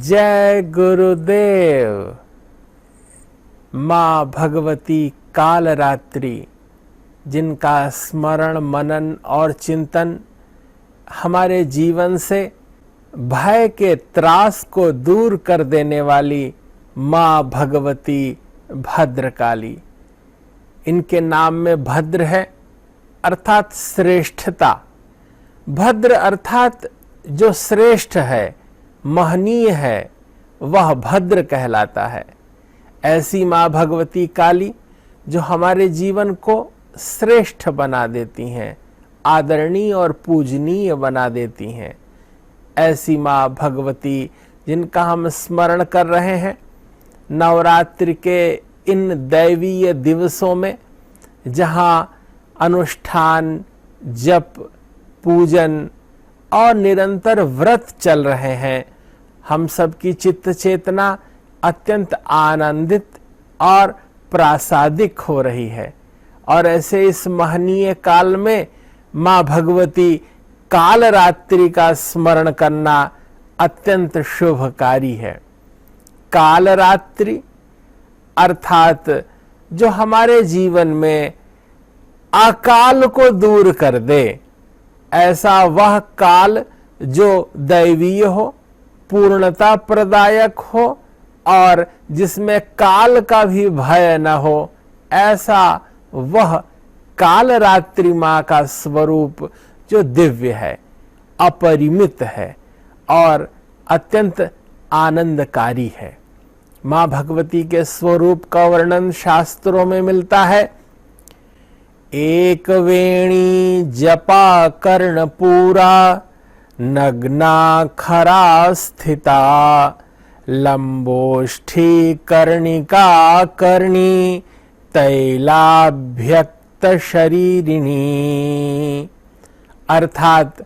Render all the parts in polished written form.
जय गुरुदेव। माँ भगवती कालरात्रि, जिनका स्मरण मनन और चिंतन हमारे जीवन से भय के त्रास को दूर कर देने वाली माँ भगवती भद्रकाली। इनके नाम में भद्र है अर्थात श्रेष्ठता। भद्र अर्थात जो श्रेष्ठ है, महनीय है, वह भद्र कहलाता है। ऐसी माँ भगवती काली जो हमारे जीवन को श्रेष्ठ बना देती हैं, आदरणीय और पूजनीय बना देती हैं। ऐसी माँ भगवती जिनका हम स्मरण कर रहे हैं नवरात्रि के इन दैवीय दिवसों में, जहाँ अनुष्ठान, जप, पूजन और निरंतर व्रत चल रहे हैं, हम सबकी चित्त चेतना अत्यंत आनंदित और प्रासादिक हो रही है। और ऐसे इस महनीय काल में माँ भगवती कालरात्रि का स्मरण करना अत्यंत शुभकारी है। कालरात्रि अर्थात जो हमारे जीवन में अकाल को दूर कर दे, ऐसा वह काल जो दैवीय हो, पूर्णता प्रदायक हो और जिसमें काल का भी भय न हो, ऐसा वह कालरात्रि माँ का स्वरूप जो दिव्य है, अपरिमित है और अत्यंत आनंदकारी है। माँ भगवती के स्वरूप का वर्णन शास्त्रों में मिलता है। एक वेणी जपा कर्णपूरा, नग्ना खरा स्थिता, लंबोष्ठी कर्णिका कर्णी, तैलाभ्यक्त शरीरिणी। अर्थात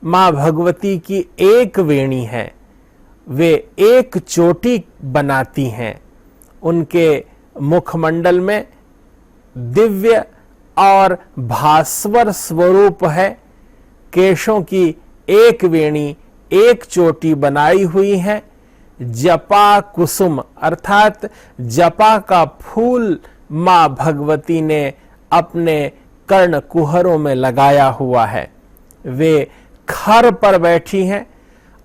माँ भगवती की एक वेणी है, वे एक चोटी बनाती हैं। उनके मुखमंडल में दिव्य और भास्वर स्वरूप है। केशों की एक वेणी, एक चोटी बनाई हुई है। जपा कुसुम अर्थात जपा का फूल माँ भगवती ने अपने कर्ण कुहरों में लगाया हुआ है। वे खर पर बैठी हैं।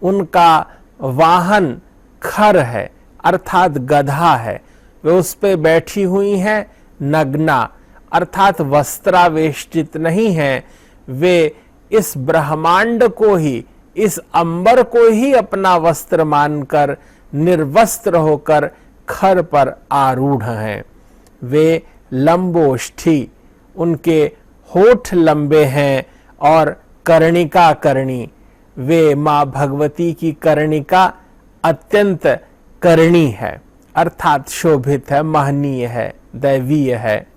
उनका वाहन खर है अर्थात गधा है। वे उस पे बैठी हुई हैं। नग्ना अर्थात वस्त्रावेष्टित नहीं है। वे इस ब्रह्मांड को ही, इस अंबर को ही अपना वस्त्र मानकर निर्वस्त्र होकर खर पर आरूढ़ हैं। वे लंबोष्ठी, उनके होठ लंबे हैं और कर्णिका कर्णी, वे माँ भगवती की कर्णिका अत्यंत कर्णी है अर्थात शोभित है, महनीय है, दैवीय है।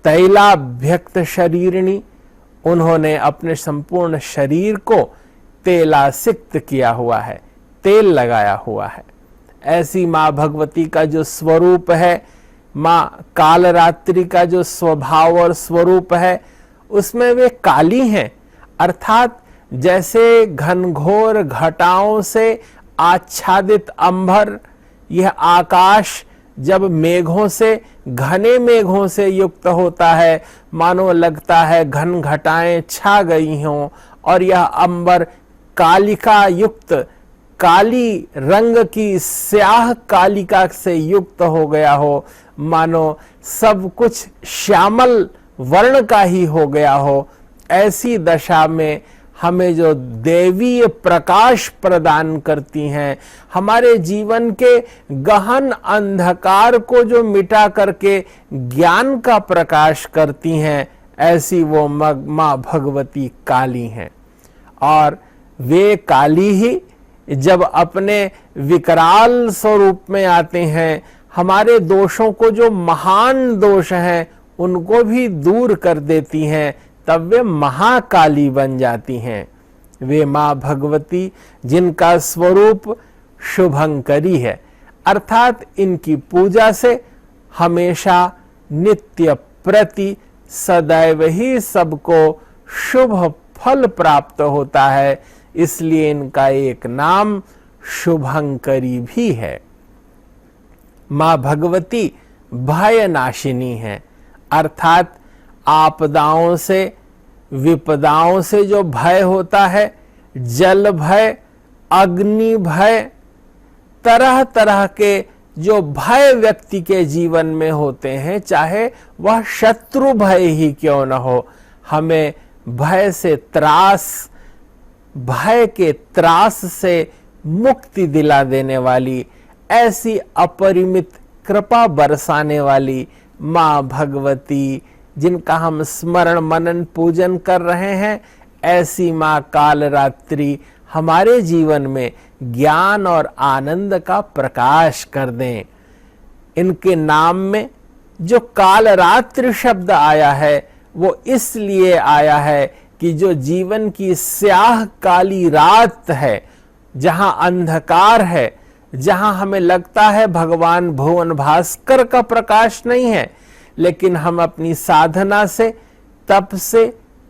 तैलाभ्यक्त शरीरिणी, उन्होंने अपने संपूर्ण शरीर को तेलासिक्त किया हुआ है, तेल लगाया हुआ है। ऐसी माँ भगवती का जो स्वरूप है, माँ कालरात्रि का जो स्वभाव और स्वरूप है, उसमें वे काली हैं। अर्थात जैसे घनघोर घटाओं से आच्छादित अंबर, यह आकाश जब मेघों से, घने मेघों से युक्त होता है, मानो लगता है घन घटाएं छा गई हों और यह अंबर कालिका युक्त, काली रंग की स्याह कालिका से युक्त हो गया हो, मानो सब कुछ श्यामल वर्ण का ही हो गया हो। ऐसी दशा में हमें जो देवीय प्रकाश प्रदान करती हैं, हमारे जीवन के गहन अंधकार को जो मिटा करके ज्ञान का प्रकाश करती हैं, ऐसी वो माँ भगवती काली हैं। और वे काली ही जब अपने विकराल स्वरूप में आते हैं, हमारे दोषों को, जो महान दोष हैं, उनको भी दूर कर देती हैं, तब वे महाकाली बन जाती हैं। वे माँ भगवती जिनका स्वरूप शुभंकरी है अर्थात इनकी पूजा से हमेशा नित्य प्रति सदैव ही सबको शुभ फल प्राप्त होता है। इसलिए इनका एक नाम शुभंकरी भी है। मां भगवती भय नाशिनी है, अर्थात आपदाओं से, विपदाओं से जो भय होता है, जल भय, अग्नि भय, तरह तरह के जो भय व्यक्ति के जीवन में होते हैं, चाहे वह शत्रु भय ही क्यों न हो, हमें भय से त्रास, भय के त्रास से मुक्ति दिला देने वाली, ऐसी अपरिमित कृपा बरसाने वाली मां भगवती, जिनका हम स्मरण मनन पूजन कर रहे हैं, ऐसी मां कालरात्रि हमारे जीवन में ज्ञान और आनंद का प्रकाश कर दें। इनके नाम में जो कालरात्रि शब्द आया है, वो इसलिए आया है कि जो जीवन की स्याह काली रात है, जहां अंधकार है, जहां हमें लगता है भगवान भुवन भास्कर का प्रकाश नहीं है, लेकिन हम अपनी साधना से, तप से,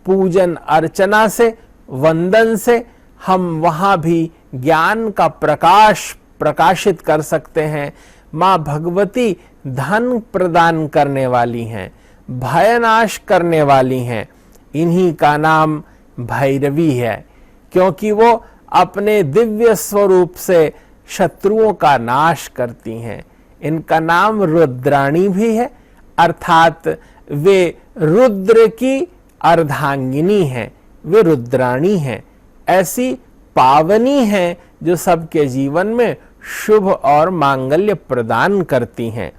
पूजन अर्चना से, वंदन से हम वहां भी ज्ञान का प्रकाश प्रकाशित कर सकते हैं। मां भगवती धन प्रदान करने वाली हैं, भयनाश करने वाली हैं। इन्हीं का नाम भैरवी है, क्योंकि वो अपने दिव्य स्वरूप से शत्रुओं का नाश करती हैं। इनका नाम रुद्राणी भी है, अर्थात वे रुद्र की अर्धांगिनी हैं, वे रुद्राणी हैं, ऐसी पावनी हैं जो सबके जीवन में शुभ और मांगल्य प्रदान करती हैं।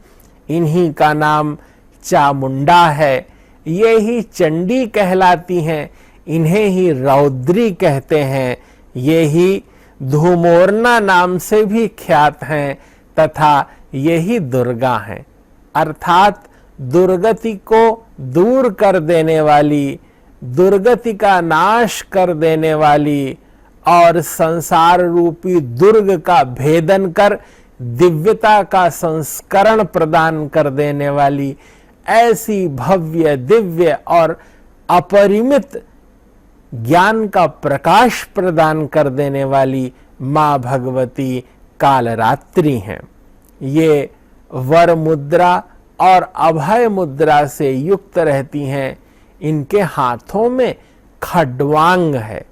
इन्हीं का नाम चामुंडा है, ये ही चंडी कहलाती हैं, इन्हें ही रौद्री कहते हैं, ये ही धूमोरना नाम से भी ख्यात हैं, तथा यही दुर्गा हैं, अर्थात दुर्गति को दूर कर देने वाली, दुर्गति का नाश कर देने वाली और संसार रूपी दुर्ग का भेदन कर दिव्यता का संस्करण प्रदान कर देने वाली, ऐसी भव्य, दिव्य और अपरिमित ज्ञान का प्रकाश प्रदान कर देने वाली मां भगवती कालरात्रि हैं। ये वर मुद्रा और अभय मुद्रा से युक्त रहती हैं। इनके हाथों में खड्वांग है,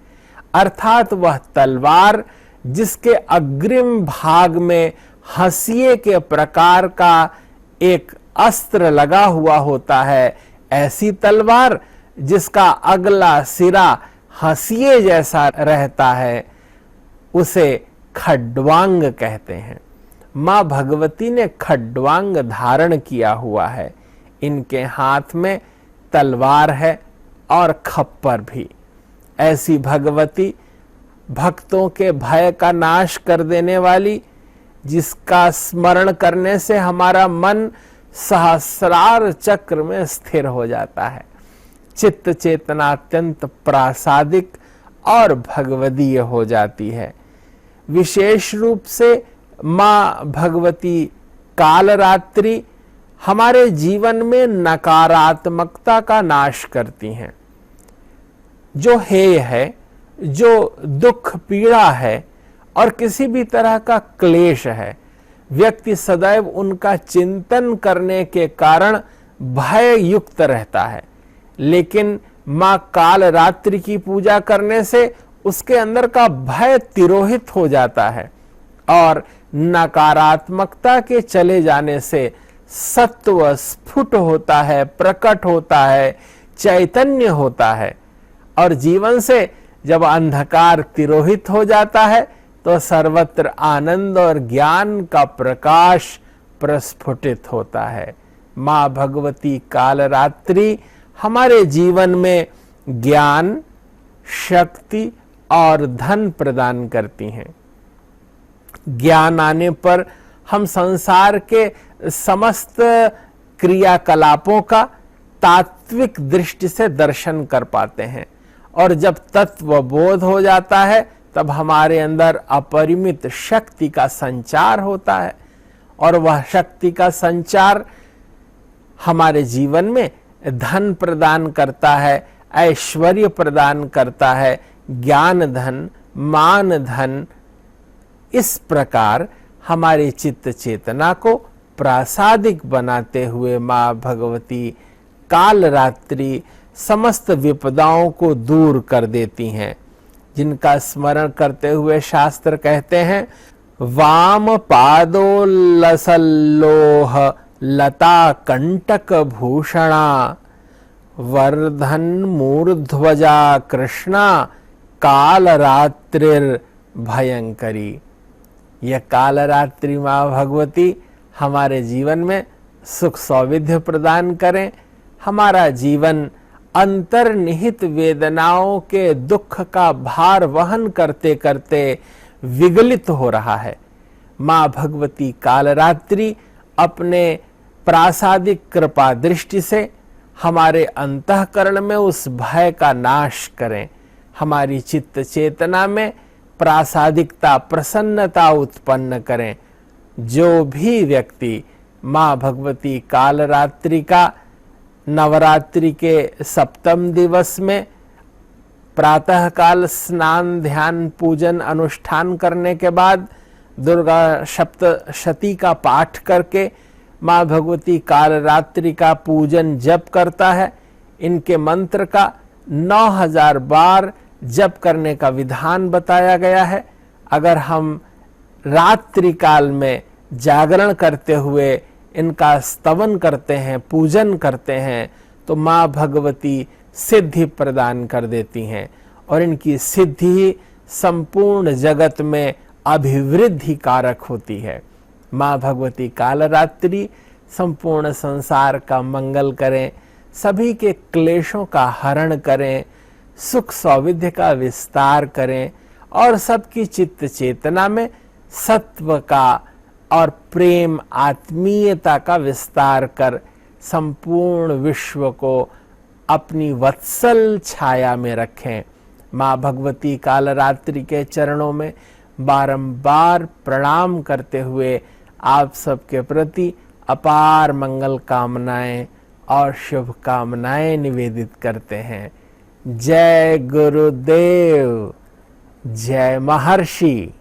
अर्थात वह तलवार जिसके अग्रिम भाग में हंसिए के प्रकार का एक अस्त्र लगा हुआ होता है, ऐसी तलवार जिसका अगला सिरा हंसिए जैसा रहता है, उसे खड्वांग कहते हैं। मां भगवती ने खड्वांग धारण किया हुआ है। इनके हाथ में तलवार है और खप्पर भी। ऐसी भगवती भक्तों के भय का नाश कर देने वाली, जिसका स्मरण करने से हमारा मन सहस्रार चक्र में स्थिर हो जाता है, चित्त चेतना अत्यंत प्रासादिक और भगवदीय हो जाती है। विशेष रूप से मां भगवती कालरात्रि हमारे जीवन में नकारात्मकता का नाश करती हैं। जो हेय है, जो दुख पीड़ा है और किसी भी तरह का क्लेश है, व्यक्ति सदैव उनका चिंतन करने के कारण भय युक्त रहता है। लेकिन मां कालरात्रि की पूजा करने से उसके अंदर का भय तिरोहित हो जाता है और नकारात्मकता के चले जाने से सत्व स्फुट होता है, प्रकट होता है, चैतन्य होता है। और जीवन से जब अंधकार तिरोहित हो जाता है तो सर्वत्र आनंद और ज्ञान का प्रकाश प्रस्फुटित होता है। मां भगवती कालरात्रि हमारे जीवन में ज्ञान, शक्ति और धन प्रदान करती हैं। ज्ञान आने पर हम संसार के समस्त क्रियाकलापों का तात्विक दृष्टि से दर्शन कर पाते हैं, और जब तत्व बोध हो जाता है तब हमारे अंदर अपरिमित शक्ति का संचार होता है, और वह शक्ति का संचार हमारे जीवन में धन प्रदान करता है, ऐश्वर्य प्रदान करता है, ज्ञान धन, मान धन, इस प्रकार हमारी चित्त चेतना को प्रासादिक बनाते हुए माँ भगवती काल रात्रि समस्त विपदाओं को दूर कर देती हैं, जिनका स्मरण करते हुए शास्त्र कहते हैं, वाम पादो लसल्लोह लता कंटक भूषणा वर्धन मूर्ध्वजा कृष्णा काल रात्रिर भयंकरी। यह काल रात्रि माँ भगवती हमारे जीवन में सुख सौविध्य प्रदान करें। हमारा जीवन अंतर्निहित वेदनाओं के दुख का भार वहन करते करते विगलित हो रहा है। माँ भगवती कालरात्रि अपने प्रासादिक कृपा दृष्टि से हमारे अंतःकरण में उस भय का नाश करें, हमारी चित्त चेतना में प्रासादिकता प्रसन्नता उत्पन्न करें। जो भी व्यक्ति माँ भगवती कालरात्रि का नवरात्रि के सप्तम दिवस में प्रातःकाल स्नान ध्यान पूजन अनुष्ठान करने के बाद दुर्गा सप्तशती का पाठ करके माँ भगवती कालरात्रि का पूजन जप करता है, इनके मंत्र का 9000 बार जप करने का विधान बताया गया है। अगर हम रात्रि काल में जागरण करते हुए इनका स्तवन करते हैं, पूजन करते हैं, तो माँ भगवती सिद्धि प्रदान कर देती हैं और इनकी सिद्धि संपूर्ण जगत में अभिवृद्धि कारक होती है। माँ भगवती कालरात्रि संपूर्ण संसार का मंगल करें, सभी के क्लेशों का हरण करें, सुख सौविध्य का विस्तार करें और सबकी चित्त चेतना में सत्व का और प्रेम आत्मीयता का विस्तार कर संपूर्ण विश्व को अपनी वत्सल छाया में रखें। माँ भगवती कालरात्रि के चरणों में बारंबार प्रणाम करते हुए आप सबके प्रति अपार मंगल कामनाएं और शुभ कामनाएं निवेदित करते हैं। जय गुरुदेव, जय महर्षि।